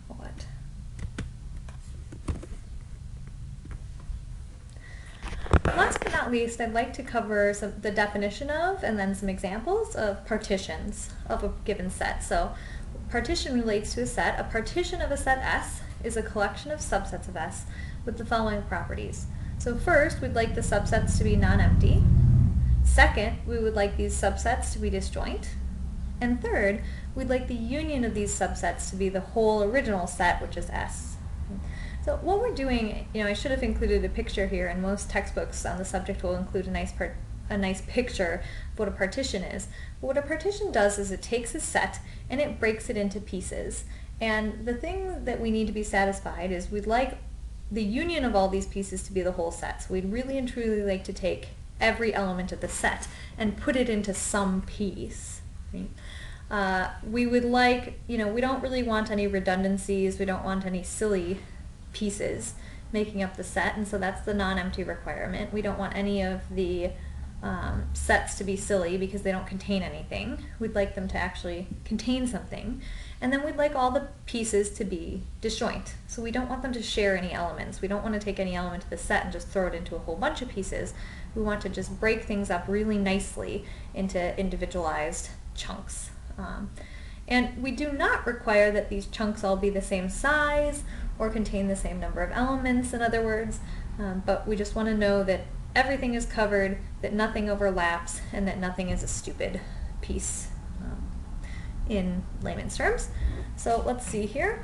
What? Last but not least, I'd like to cover the definition of and then some examples of partitions of a given set. So partition relates to a set. A partition of a set S is a collection of subsets of S with the following properties. So first, we'd like the subsets to be non-empty. Second, we would like these subsets to be disjoint. And third, we'd like the union of these subsets to be the whole original set, which is S. So what we're doing, I should have included a picture here, and most textbooks on the subject will include a nice picture of what a partition is. But what a partition does is it takes a set and it breaks it into pieces. And the thing that we need to be satisfied is we'd like the union of all these pieces to be the whole set. So we'd really and truly like to take every element of the set and put it into some piece. Right? We would like, we don't really want any redundancies, we don't want any silly pieces making up the set, and so that's the non-empty requirement. We don't want any of the sets to be silly because they don't contain anything. We'd like them to actually contain something. And then we'd like all the pieces to be disjoint. So we don't want them to share any elements. We don't want to take any element of the set and just throw it into a whole bunch of pieces. We want to just break things up really nicely into individualized chunks. And we do not require that these chunks all be the same size or contain the same number of elements, in other words, but we just want to know that everything is covered, that nothing overlaps, and that nothing is a stupid piece in layman's terms. So let's see here.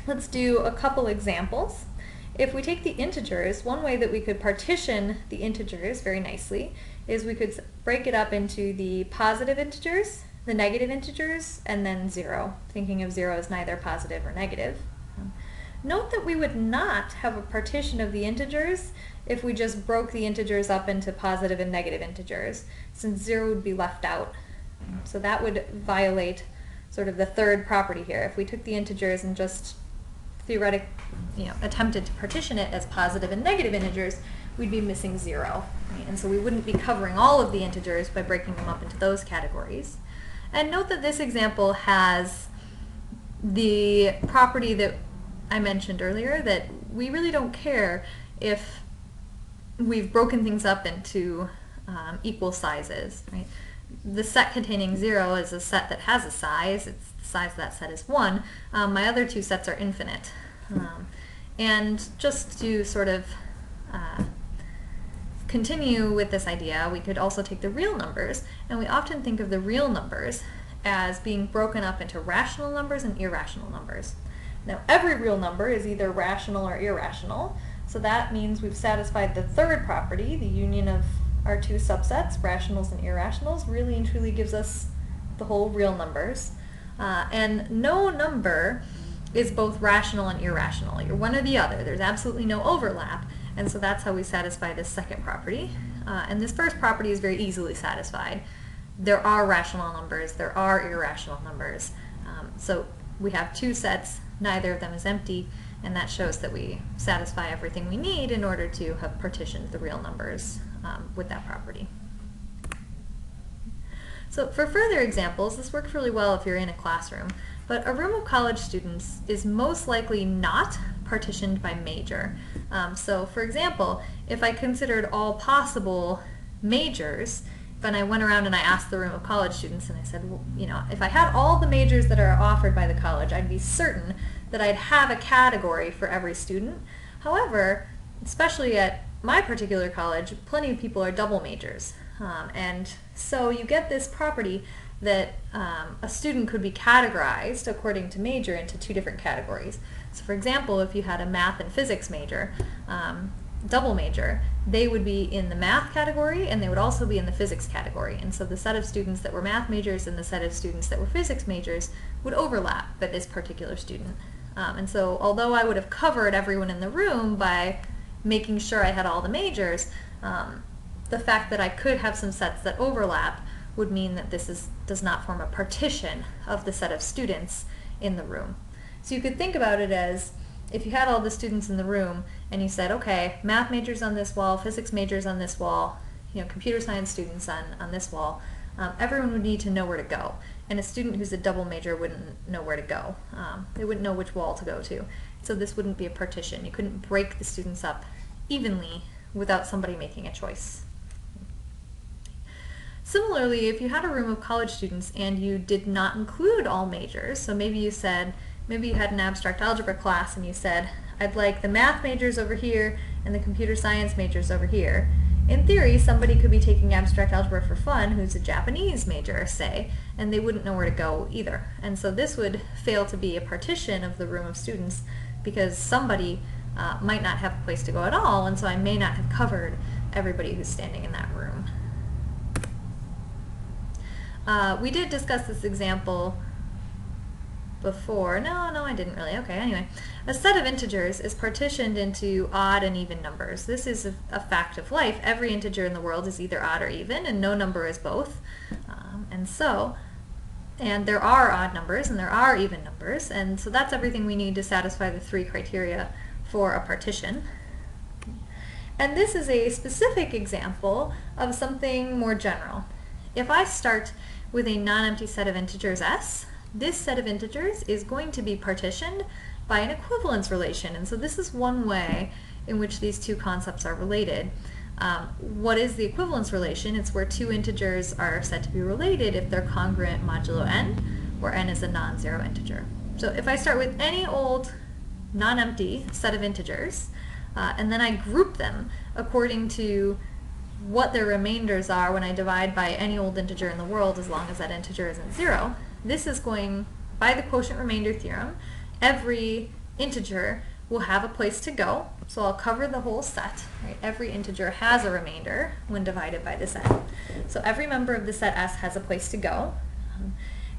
Let's do a couple examples. If we take the integers, one way that we could partition the integers very nicely is we could break it up into the positive integers, the negative integers, and then 0, thinking of 0 as neither positive or negative. Note that we would not have a partition of the integers if we just broke the integers up into positive and negative integers, since 0 would be left out. So that would violate sort of the third property here. If we took the integers and just attempted to partition it as positive and negative integers, we'd be missing 0. Right? And so we wouldn't be covering all of the integers by breaking them up into those categories. And note that this example has the property that I mentioned earlier, that we really don't care if we've broken things up into equal sizes. Right? The set containing 0 is a set that has a size. The size of that set is 1. My other two sets are infinite. And just to sort of continue with this idea, we could also take the real numbers, and we often think of the real numbers as being broken up into rational numbers and irrational numbers. Now, every real number is either rational or irrational, so that means we've satisfied the third property, the union of our two subsets, rationals and irrationals, really and truly gives us the whole real numbers. And no number is both rational and irrational. You're one or the other. There's absolutely no overlap, and so that's how we satisfy this second property. And this first property is very easily satisfied. There are rational numbers, there are irrational numbers. So we have two sets, neither of them is empty, and that shows that we satisfy everything we need in order to have partitioned the real numbers with that property. So for further examples, this works really well if you're in a classroom, but a room of college students is most likely not partitioned by major. So for example, if I considered all possible majors, and I went around and I asked the room of college students and I said, well, if I had all the majors that are offered by the college, I'd be certain that I'd have a category for every student. However, especially at my particular college, plenty of people are double majors. And so you get this property that a student could be categorized according to major into two different categories. So for example, if you had a math and physics major, double major, they would be in the math category and they would also be in the physics category. And so the set of students that were math majors and the set of students that were physics majors would overlap by this particular student. And so although I would have covered everyone in the room by making sure I had all the majors, the fact that I could have some sets that overlap would mean that this does not form a partition of the set of students in the room. So you could think about it as if you had all the students in the room and you said, okay, math majors on this wall, physics majors on this wall, computer science students on this wall, everyone would need to know where to go. and a student who's a double major wouldn't know where to go. They wouldn't know which wall to go to. So this wouldn't be a partition. You couldn't break the students up evenly without somebody making a choice. Similarly, if you had a room of college students and you did not include all majors, so maybe you had an abstract algebra class and you said, I'd like the math majors over here and the computer science majors over here. In theory, somebody could be taking abstract algebra for fun who's a Japanese major, say, and they wouldn't know where to go either. And so this would fail to be a partition of the room of students because somebody might not have a place to go at all, and so I may not have covered everybody who's standing in that room. We did discuss this example before. No, I didn't really. Okay, anyway. A set of integers is partitioned into odd and even numbers. This is a fact of life. Every integer in the world is either odd or even, and no number is both. And there are odd numbers and there are even numbers, and so that's everything we need to satisfy the three criteria for a partition. And this is a specific example of something more general. If I start with a non-empty set of integers s, this set of integers is going to be partitioned by an equivalence relation. And so this is one way in which these two concepts are related. What is the equivalence relation? It's where two integers are said to be related if they're congruent modulo n, where n is a non-zero integer. So if I start with any old non-empty set of integers, and then I group them according to what their remainders are when I divide by any old integer in the world, as long as that integer isn't zero, this is going, by the quotient remainder theorem, every integer will have a place to go. So I'll cover the whole set. Right? Every integer has a remainder when divided by this n. So every member of the set S has a place to go.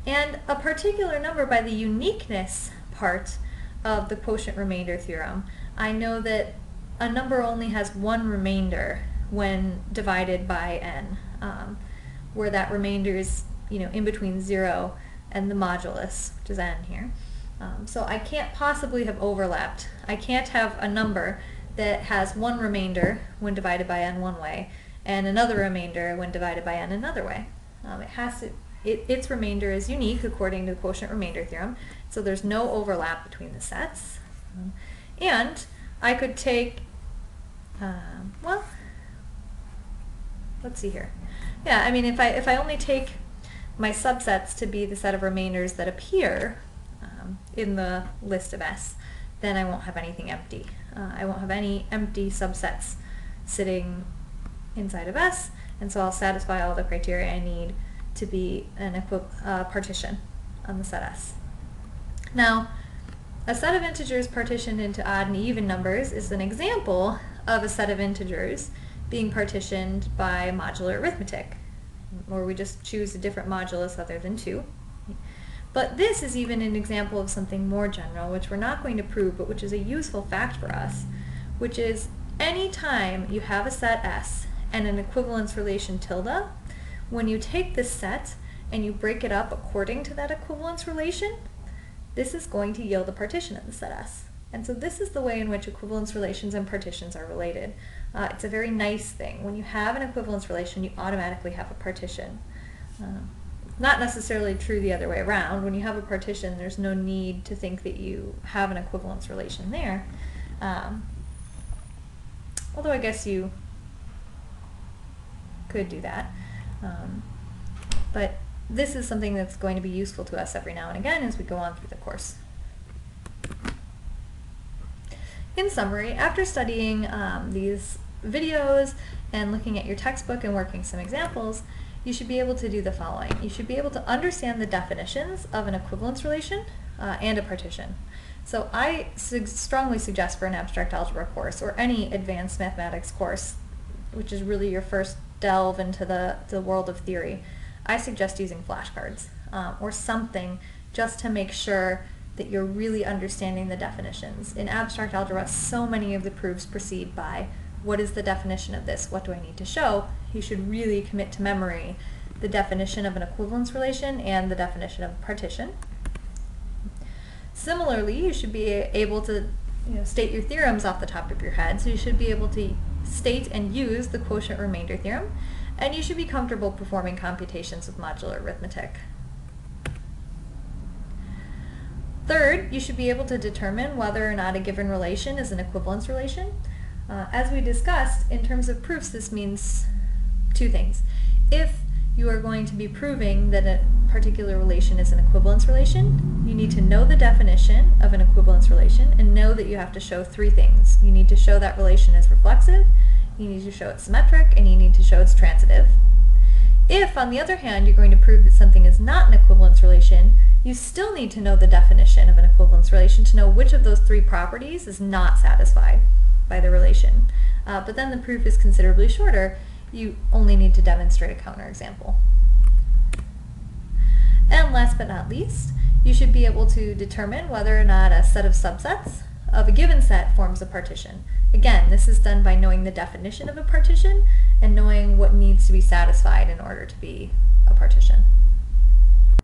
And a particular number, by the uniqueness part of the quotient remainder theorem, I know that a number only has one remainder when divided by n, where that remainder is in between 0 and the modulus, which is n here. So I can't possibly have overlapped. I can't have a number that has one remainder when divided by n one way and another remainder when divided by n another way. Its remainder is unique according to the quotient remainder theorem, so there's no overlap between the sets. And I could take, well, let's see here. Yeah, I mean, if I only take my subsets to be the set of remainders that appear in the list of S, then I won't have anything empty. I won't have any empty subsets sitting inside of S, and so I'll satisfy all the criteria I need to be an partition on the set S. Now, a set of integers partitioned into odd and even numbers is an example of a set of integers being partitioned by modular arithmetic, where we just choose a different modulus other than 2. But this is even an example of something more general, which we're not going to prove, but which is a useful fact for us, which is any time you have a set S and an equivalence relation tilde, when you take this set and you break it up according to that equivalence relation, this is going to yield a partition of the set S. And so this is the way in which equivalence relations and partitions are related. It's a very nice thing. When you have an equivalence relation, you automatically have a partition. Not necessarily true the other way around. When you have a partition, there's no need to think that you have an equivalence relation there. Although I guess you could do that. But this is something that's going to be useful to us every now and again as we go on through the course. In summary, after studying these videos and looking at your textbook and working some examples, you should be able to do the following. You should be able to understand the definitions of an equivalence relation and a partition. So I strongly suggest for an abstract algebra course or any advanced mathematics course, which is really your first delve into the world of theory, I suggest using flashcards or something just to make sure that you're really understanding the definitions. In abstract algebra, so many of the proofs proceed by, what is the definition of this? What do I need to show? You should really commit to memory the definition of an equivalence relation and the definition of a partition. Similarly, you should be able to state your theorems off the top of your head, so you should be able to state and use the quotient remainder theorem, and you should be comfortable performing computations with modular arithmetic. Third, you should be able to determine whether or not a given relation is an equivalence relation. As we discussed, in terms of proofs, this means two things. If you are going to be proving that a particular relation is an equivalence relation, you need to know the definition of an equivalence relation and know that you have to show three things. You need to show that relation is reflexive, you need to show it's symmetric, and you need to show it's transitive. If, on the other hand, you're going to prove that something is not an equivalence relation, you still need to know the definition of an equivalence relation to know which of those three properties is not satisfied by the relation. But then the proof is considerably shorter. You only need to demonstrate a counterexample. And last but not least, you should be able to determine whether or not a set of subsets of a given set forms a partition. Again, this is done by knowing the definition of a partition and knowing what needs to be satisfied in order to be a partition.